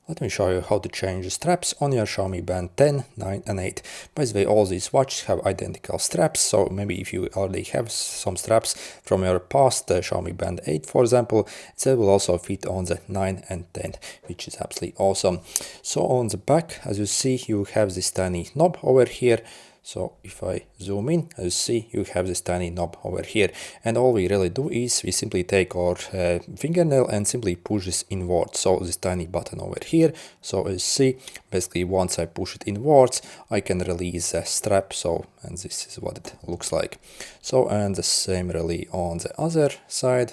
Let me show you how to change the straps on your Xiaomi Band 10, 9 and 8. By the way, all these watches have identical straps, so maybe if you already have some straps from your past Xiaomi Band 8, for example, they will also fit on the 9 and 10, which is absolutely awesome. So on the back, as you see, you have this tiny knob over here. So if I zoom in, as you see, you have this tiny knob over here, and all we really do is we simply take our fingernail and simply push this inwards. So this tiny button over here. So as you see, basically once I push it inwards, I can release the strap. So, and this is what it looks like. So, and the same really on the other side.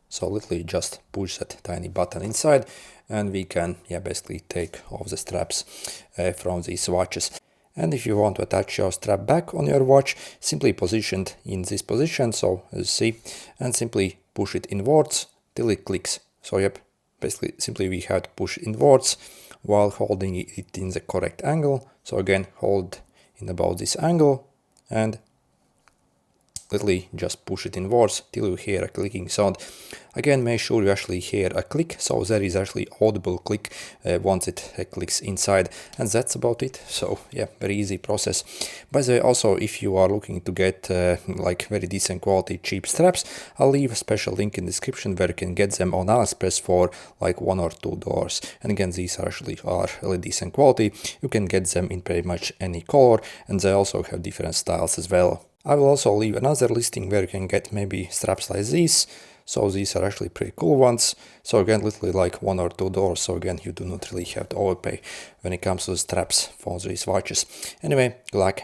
So literally just push that tiny button inside, and we can, basically take off the straps from these watches. And if you want to attach your strap back on your watch, simply position it in this position, so as you see, and simply push it inwards till it clicks. So basically simply we have to push inwards while holding it in the correct angle. So again, hold in about this angle and literally just push it inwards till you hear a clicking sound. Again, make sure you actually hear a click, so there is actually audible click once it clicks inside, and that's about it. So very easy process. By the way, also if you are looking to get like very decent quality cheap straps, I'll leave a special link in the description where you can get them on AliExpress for like $1 or $2. And again, these are really decent quality. You can get them in pretty much any color, and they also have different styles as well. I will also leave another listing where you can get maybe straps like these. So these are actually pretty cool ones. So again, literally like $1 or $2. So again, you do not really have to overpay when it comes to the straps for these watches. Anyway, good luck.